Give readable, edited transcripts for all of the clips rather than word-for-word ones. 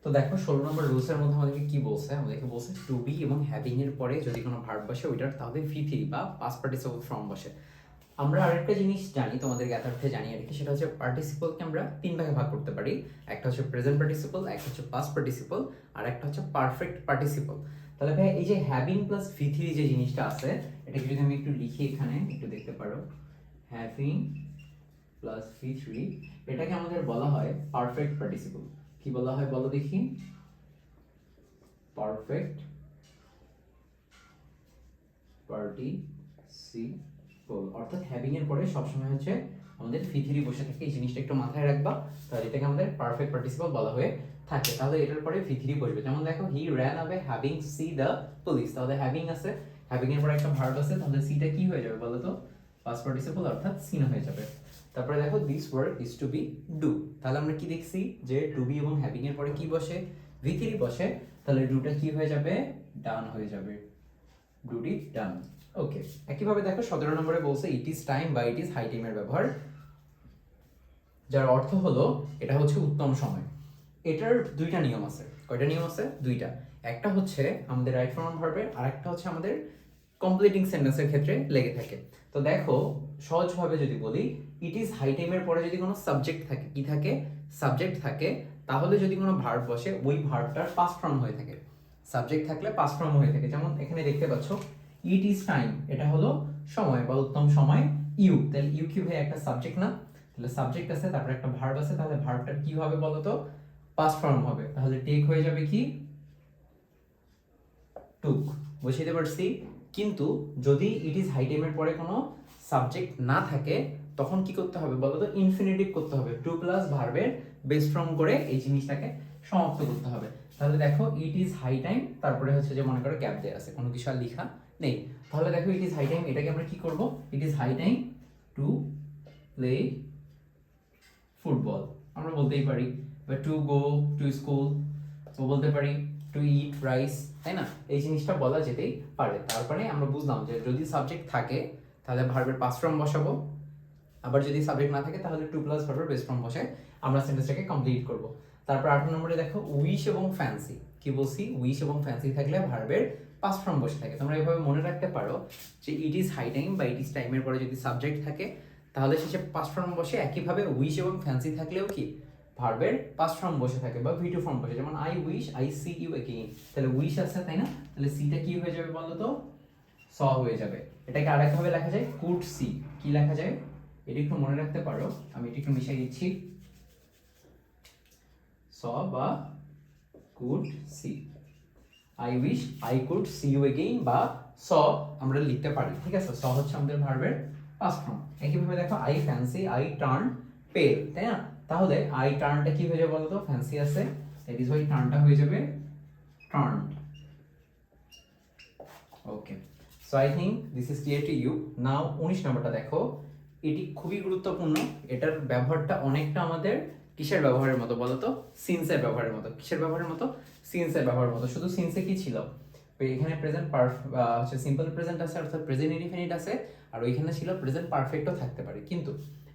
তো দেখো 16 নম্বর রুলসের মধ্যে আমাদেরকে কি বলছে, আমাদেরকে বলছে টু বি এবং হ্যাভিং এর পরে যদি কোনো ভার্ব বসে ওইটার তাহলে ভি3 বা পাস্ট পার্টিসিপল ফর্ম বসে। আমরা আরেকটা জিনিস জানি, তোমাদের জ্ঞাতার্থে জানি আর কি, সেটা হচ্ছে পার্টিসিপলকে আমরা তিন ভাগে ভাগ করতে পারি। একটা হচ্ছে প্রেজেন্ট পার্টিসিপল, একটা হচ্ছে পাস্ট পার্টিসিপল, আর একটা হচ্ছে পারফেক্ট পার্টিসিপল। তাহলে ভাই এই যে হ্যাভিং প্লাস ভি3 যে জিনিসটা আছে, এটাকে যদি আমি একটু লিখি এখানে একটু দেখতে পারো, হ্যাভিং প্লাস ভি3, এটাকে আমাদের বলা হয় পারফেক্ট পার্টিসিপল। কি বলা হয় বলো দেখি? Perfect participle. অর্থাৎ হ্যাভিং এর পরে সবসময় হচ্ছে আমাদের ভি3 বসে থাকে, এই জিনিসটা একটু মাথায় রাখবা। তাহলে এটাকে আমাদের পারফেক্ট পার্টিসিপল বলা হয়ে থাকে। তাহলে এটার পরে ভি3 বসবে। যেমন দেখো he ran away having C the police, তাহলে হ্যাভিং আছে, হ্যাভিং এর পরে একটা ভার্ব আছে, তাহলে সিটা কি হয়ে যাবে বলো তো? পাস্ট পার্টিসিপল অর্থাৎ সিন হয়ে যাবে। তারপরে দেখো this work is to be do, তাহলে আমরা কি দেখছি যে টু বি এবং হ্যাভিং এর পরে কি বসে? ভি3 বসে, তাহলে ডুটা কি হয়ে যাবে? ডান হয়ে যাবে, ডুটি ডান। ওকে, একইভাবে দেখো 17 নম্বরে বলছে ইট ইজ টাইম বা ইট ইজ হাই টাইমের ব্যবহার, যার অর্থ হলো এটা হচ্ছে উত্তম সময়। এটার দুইটা নিয়ম আছে। কয়টা নিয়ম আছে? দুইটা। একটা হচ্ছে আমাদের রাইট ফর্ম ভার্বের, আর একটা হচ্ছে আমাদের কমপ্লিটিং সেন্টেন্সের ক্ষেত্রে লেগে থাকে। তো দেখো সহজভাবে যদি বলি, ইট ইজ হাই টাইমের পরে যদি কোনো সাবজেক্ট থাকে, কি থাকে? সাবজেক্ট থাকে, তাহলে যদি কোনো ভার্ব বসে ওই ভার্বটার পাস্ট ফর্ম হয়ে থাকে। সাবজেক্ট থাকলে পাস্ট ফর্ম হয়ে থাকে। যেমন এখানে দেখতে পাচ্ছ ইট ইজ টাইম, এটা হলো সময় বা উত্তম সময়। ইউ, তাহলে ইউ কি ভাই একটা সাবজেক্ট না? তাহলে সাবজেক্ট আছে, তারপরে একটা ভার্ব আছে, তাহলে ভার্বটা কি হবে বলো তো? পাস্ট ফর্ম হবে। তাহলে টেক হয়ে যাবে কি? টুক। বুঝতে পারছি? কিন্তু যদি ইট ইজ হাই টাইমের পরে কোনো সাবজেক্ট না থাকে, তখন কি করতে হবে বলো তো? ইনফিনিটিভ করতে হবে, টু প্লাস ভার্বের বেস ফর্ম করে এই জিনিসটাকে সমাপ্ত করতে হবে। তাহলে দেখো ইট ইজ হাই টাইম, তারপরে হচ্ছে যে মনে করো গ্যাপ দেয়া আছে, কোনো কিছু আর লেখা নেই। তাহলে দেখো ইট ইজ হাই টাইম, এটাকে আমরা কি করব? It is high time to play football, আমরা বলতেই পারি। বা টু গো টু স্কুল বলতে পারি, টু ইট রাইস, তাই না? এই জিনিসটা বলা যেতেই পারে। তারপরে আমরা বুঝলাম যে যদি সাবজেক্ট থাকে তাহলে ভার্বের পাস্ট ফর্ম বসাবো, আবার যদি সাবজেক্ট না থাকে তাহলে টু প্লাস ভার্বের বেস ফর্ম বসে আমরা সেন্টেন্সটাকে কমপ্লিট করব। তারপর 8 নম্বরে দেখো উইশ এবং ফ্যান্সি। কি বলছি? উইশ এবং ফ্যান্সি থাকলে ভার্বের পাস্ট ফর্ম বসে থাকে। তোমরা এভাবে মনে রাখতে পারো যে ইট ইজ হাই টাইম বা ইট ইজ টাইমের পরে যদি সাবজেক্ট থাকে তাহলে শেষে পাস্ট ফর্ম বসে। একইভাবে উইশ এবং ফ্যান্সি থাকলেও কি ভার্বের পাস্ট ফর্ম বসে থাকে বা ভি2 ফর্ম বসে। যেমন I wish I see you again, তাহলে উইশ আছে তাই না? তাহলে সিটা কি হয়ে যাবে বলো তো? স হয়ে যাবে। এটাকে আরেকভাবে লেখা যায় কুড সি। কি লেখা যায়? এটা একটু মনে রাখতে পারো, আমি এটা একটু মিশিয়ে দিচ্ছি। স বা could see, I wish I could see you again বা স আমরা লিখতে পারি। ঠিক আছে, স হচ্ছে আমাদের ভার্বের পাস্ট ফর্ম। একইভাবে দেখো আই ফ্যান্সি আই টার্ন পেল, তাই না? তাহলে আই টার্নটা কি হয়ে যাবে বলো তো? ফ্যান্সি আছে, দ্যাট ইজ ওয়াই টার্নটা হয়ে যাবে turn. Okay, so I think this is clear to you now. 19 নম্বরটা দেখো, এটি খুবই গুরুত্বপূর্ণ। এটার ব্যবহারটা অনেকটা আমাদের কিসের ব্যবহারের মতো বলো তো? সিন্সের ব্যবহারের মতো। কিসের ব্যবহারের মতো? সিন্সের ব্যবহারের মতো। শুধু সিন্সে কি ছিল? এখানে প্রেজেন্ট হচ্ছে সিম্পল প্রেজেন্ট আছে, অর্থাৎ প্রেজেন্ট ইনডিফিনিট আছে, আর ওইখানে ছিল প্রেজেন্ট পারফেক্টও থাকতে পারে। কিন্তু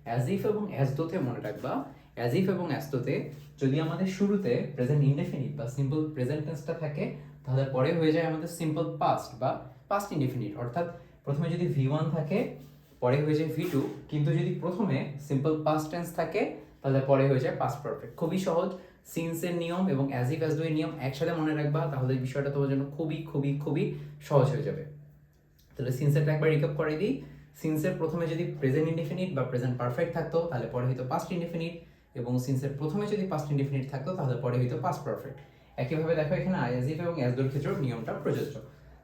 অ্যাজ ইফ এবং অ্যাজ দোতে মনে রাখবা, অ্যাজ ইফ এবং অ্যাজ দোতে যদি আমাদের শুরুতে প্রেজেন্ট ইনডিফিনিট বা সিম্পল প্রেজেন্ট টেন্সটা থাকে, তাহলে পরে হয়ে যায় আমাদের সিম্পল পাস্ট বা পাস্ট ইনডিফিনিট। অর্থাৎ প্রথমে যদি ভি1 থাকে পরে হয়ে যায় ভি2, কিন্তু যদি প্রথমে সিম্পল পাস্ট টেন্স থাকে তাহলে পরে হয়ে যায় পাস্ট পারফেক্ট। খুবই সহজ। সিন্সের নিয়ম এবং অ্যাজ ইফ অ্যাজ ডু এর নিয়ম একসাথে মনে রাখবা, তাহলে এই বিষয়টা তোমার জন্য খুবই খুবই খুবই সহজ হয়ে যাবে। তাহলে সিন্সেরটা একবার রিক্যাপ করে দিই। সিন্সের প্রথমে যদি প্রেজেন্ট ইনডিফিনিট বা প্রেজেন্ট পারফেক্ট থাকতো তাহলে পরে হয়তো পাস্ট ইনডিফিনিট, এবং সিন্সের প্রথমে যদি পাস্ট ইনডিফিনিট থাকতো তাহলে পরে হয়তো পাস্ট পারফেক্ট। একইভাবে দেখো এখানে অ্যাজ ইফ এবং অ্যাজ ডোর ক্ষেত্রেও নিয়মটা প্রযোজ্য।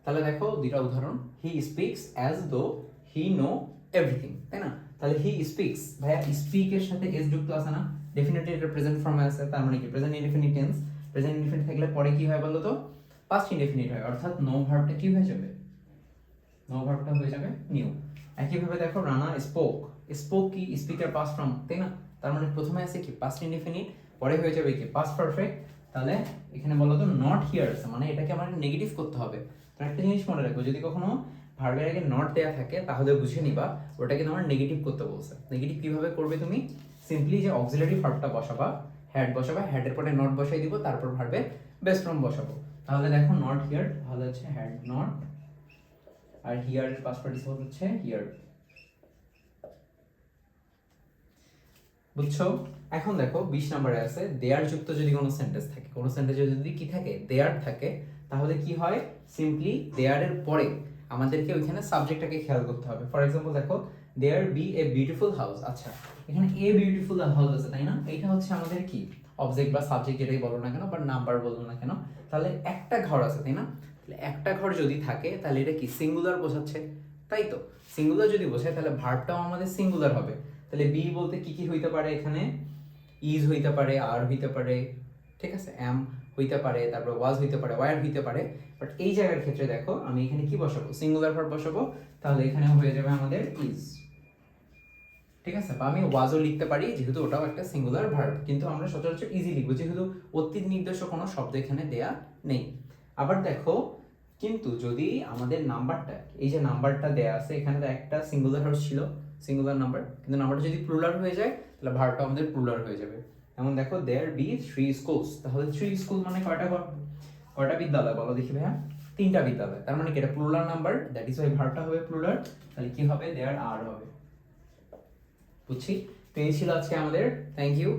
তাহলে দেখো দুইটা উদাহরণ, he speaks as though he know everything, তাই না? তাহলে হি স্পিক্স, ভাইয়া স্পিক এর সাথে এস যুক্ত আছে না? ডেফিনেটলি এটা প্রেজেন্ট ফর্মে আছে, তার মানে কি present indefinite tense. Present indefinite থাকলে পরে কি হয় বলো তো? পাস্ট ইনডিফিনিট হয়, অর্থাৎ নো ভার্বটা কি হয়ে যাবে? নো ভার্বটা হয়ে যাবে নিউ। একইভাবে দেখো রানা স্পোক, স্পোক কি স্পিকার পাস্ট ফর্ম, তাই না? তার মানে প্রথমে আছে কি পাস্ট ইনডিফিনিট, পরে হয়ে যাবে কি পাস্ট পারফেক্ট। তাহলে এখানে বলো তো নট হিয়ার আছে, মানে এটাকে আমাদের নেগেটিভ করতে হবে। তো একটা জিনিস মনে রাখবো, যদি কখনো ভার্বের আগে নট দেয়া থাকে তাহলে বুঝে নিবা ওটাকে তোমার নেগেটিভ করতে বলছে। নেগেটিভ কিভাবে করবে তুমি? সিম্পলি যে অক্সিলারি ভার্বটা বসাবা, হ্যাড বসাবো, হেডের পরে নট বসাই দিব, তারপর ভার্বে বেস ফর্ম বসাবো। তাহলে দেখো নট হিয়ার তাহলে হচ্ছে had not, R here past participle হচ্ছে হিয়ার। বুঝছো? এখন দেখো 20 নম্বরে আছে দেয়ার যুক্ত যদি কোনো সেন্টেন্স থাকে, কোনো সেন্টেন্সে যদি কি থাকে দেয়ার থাকে, তাহলে কি হয় সিম্পলি দেয়ারের পরে আমাদেরকে ওইখানে সাবজেক্টটাকে খেয়াল করতে হবে। ফর এক্সাম্পল দেখো there be a beautiful house, আচ্ছা এখানে এ বিউটিফুল হাউস আছে তাই না, এইটা হচ্ছে আমাদের কি অবজেক্ট বা সাবজেক্ট যেটাই বলো না কেন বা নাম্বার বলো না কেন, তাহলে একটা ঘর আছে তাই না, তাহলে একটা ঘর যদি থাকে তাহলে এটা কি সিঙ্গুলার বোঝাচ্ছে, তাই তো সিঙ্গুলার যদি বোঝায় তাহলে ভার্বটাও আমাদের সিঙ্গুলার হবে। তাহলে বি বলতে কি কি হইতে পারে, এখানে ইজ হইতে পারে, আর হইতে পারে, ঠিক আছে, এম হইতে পারে, তারপর ওয়াজ হইতে পারে, ওয়ার হইতে পারে। বাট এই জায়গার ক্ষেত্রে দেখো আমি এখানে কি বসাবো, সিঙ্গুলার ভার্ব বসাবো, তাহলে এখানে হয়ে যাবে আমাদের ইজ, ঠিক আছে। বা আমি ওয়াজও লিখতে পারি যেহেতু ওটাও একটা সিঙ্গুলার ভার্ব, কিন্তু আমরা সচরাচর ইজি লিখবো যেহেতু অতীত নির্দেশক কোনো শব্দ এখানে দেয়া নেই। আবার দেখো কিন্তু যদি আমাদের নাম্বারটা, এই যে নাম্বারটা দেয়া আছে এখানে তো একটা সিঙ্গুলার ভার্ব ছিল, সিঙ্গুলার নাম্বার, কিন্তু নাম্বারটা যদি প্লুরাল হয়ে যায় তাহলে ভার্বটা আমাদের প্লুরাল হয়ে যাবে। যেমন দেখো দেয়ার বি 3 স্কুলস, তাহলে 3 স্কুল মানে কয়টা বিদ্যালয় বলো দেখি ভাইয়া, 3টা বিদ্যালয়, তার মানে কি এটা plural number, that is Y ভার্বটা হবে প্লুরাল, তাহলে কি হবে দেয়ার আর হবে। বুঝছি? তো এই ছিল আজকে আমাদের, থ্যাংক ইউ।